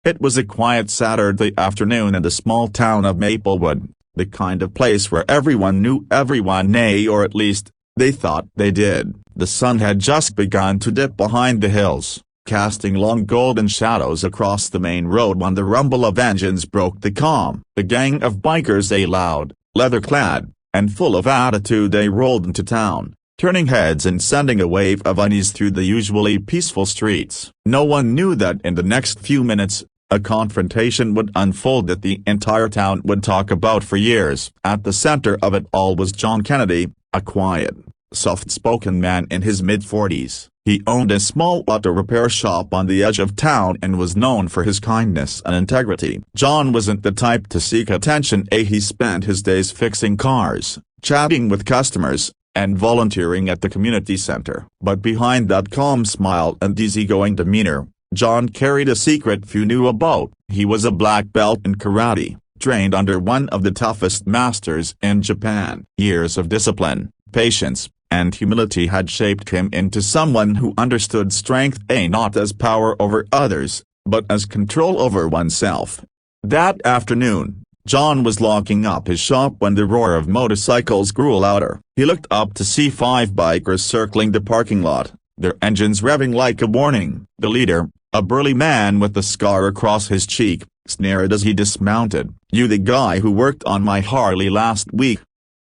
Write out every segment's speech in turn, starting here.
It was a quiet Saturday afternoon in the small town of Maplewood, the kind of place where everyone knew everyone, or at least, they thought they did. The sun had just begun to dip behind the hills, casting long golden shadows across the main road when the rumble of engines broke the calm. A gang of bikers, loud, leather-clad, and full of attitude, they rolled into town, turning heads and sending a wave of unease through the usually peaceful streets. No one knew that in the next few minutes, a confrontation would unfold that the entire town would talk about for years. At the center of it all was John Kennedy, a quiet, soft-spoken man in his mid-40s. He owned a small auto repair shop on the edge of town and was known for his kindness and integrity. John wasn't the type to seek attention. He spent his days fixing cars, chatting with customers, and volunteering at the community center. But behind that calm smile and easygoing demeanor, John carried a secret few knew about. He was a black belt in karate, trained under one of the toughest masters in Japan. Years of discipline, patience, and humility had shaped him into someone who understood strength not as power over others, but as control over oneself. That afternoon, John was locking up his shop when the roar of motorcycles grew louder. He looked up to see 5 bikers circling the parking lot, their engines revving like a warning. The leader, a burly man with a scar across his cheek, sneered as he dismounted. "You the guy who worked on my Harley last week?"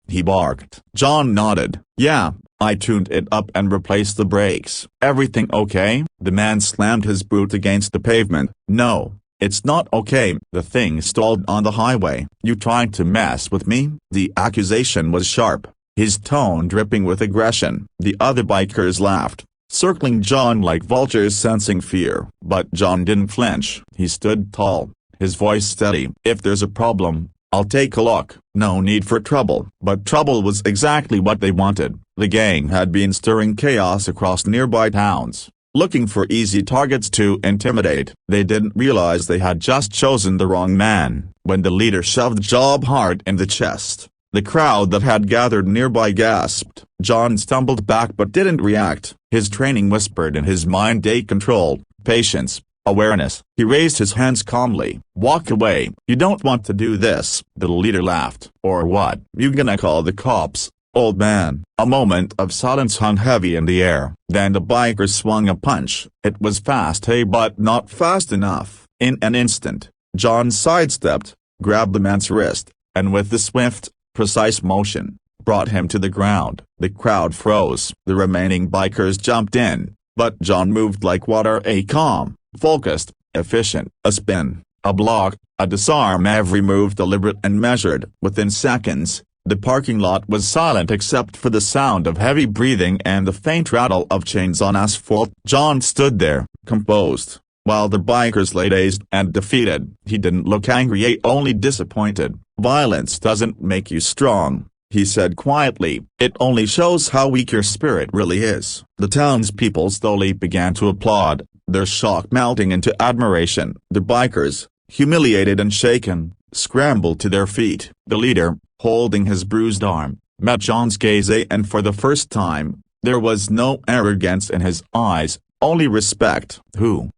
he barked. John nodded. "Yeah, I tuned it up and replaced the brakes." "Everything okay?" The man slammed his boot against the pavement. "No, it's not okay. The thing stalled on the highway." "You trying to mess with me?" The accusation was sharp, his tone dripping with aggression. The other bikers laughed, circling John like vultures sensing fear. But John didn't flinch. He stood tall, his voice steady. "If there's a problem, I'll take a look." No need for trouble. But trouble was exactly what they wanted. The gang had been stirring chaos across nearby towns, looking for easy targets to intimidate. They didn't realize they had just chosen the wrong man. When the leader shoved John hard in the chest, the crowd that had gathered nearby gasped. John stumbled back but didn't react. His training whispered in his mind control, patience, awareness. He raised his hands calmly. "Walk away. You don't want to do this." The leader laughed. "Or what? You gonna call the cops, old man?" A moment of silence hung heavy in the air. Then the biker swung a punch. It was fast, but not fast enough. In an instant, John sidestepped, grabbed the man's wrist, and with the swift, precise motion, brought him to the ground. The crowd froze. The remaining bikers jumped in, but John moved like water, calm, focused, efficient. A spin, a block, a disarm, every move deliberate and measured. Within seconds, the parking lot was silent except for the sound of heavy breathing and the faint rattle of chains on asphalt. John stood there, composed, while the bikers lay dazed and defeated. He didn't look angry, only disappointed. "Violence doesn't make you strong," he said quietly. "It only shows how weak your spirit really is." The townspeople slowly began to applaud, their shock melting into admiration. The bikers, humiliated and shaken, scrambled to their feet. The leader, holding his bruised arm, met John's gaze, and for the first time, there was no arrogance in his eyes, only respect. Who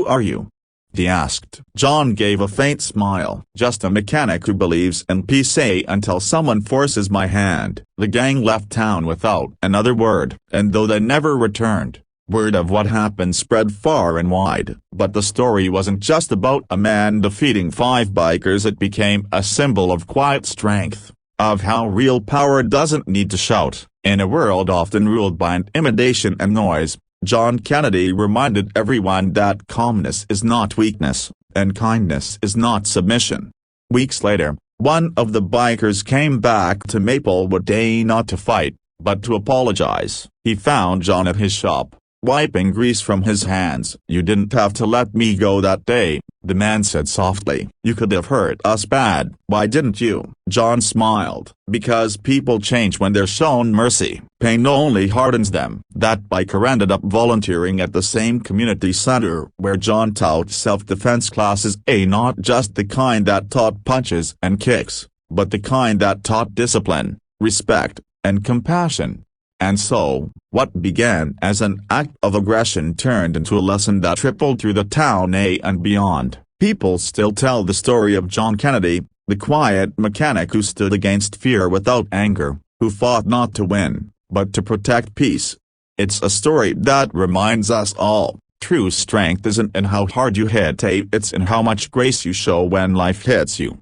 are you?" he asked. John gave a faint smile. "Just a mechanic who believes in peace until someone forces my hand." The gang left town without another word, and though they never returned, word of what happened spread far and wide. But the story wasn't just about a man defeating 5 bikers. It became a symbol of quiet strength, of how real power doesn't need to shout. In a world often ruled by intimidation and noise, John Kennedy reminded everyone that calmness is not weakness, and kindness is not submission. Weeks later, one of the bikers came back to Maplewood not to fight, but to apologize. He found John at his shop, wiping grease from his hands. "You didn't have to let me go that day," the man said softly. "You could have hurt us bad. Why didn't you?" John smiled. "Because people change when they're shown mercy. Pain only hardens them." That biker ended up volunteering at the same community center where John taught self-defense classes, not just the kind that taught punches and kicks, but the kind that taught discipline, respect, and compassion. And so, what began as an act of aggression turned into a lesson that rippled through the town and beyond. People still tell the story of John Kennedy, the quiet mechanic who stood against fear without anger, who fought not to win, but to protect peace. It's a story that reminds us all, true strength isn't in how hard you hit, it's in how much grace you show when life hits you.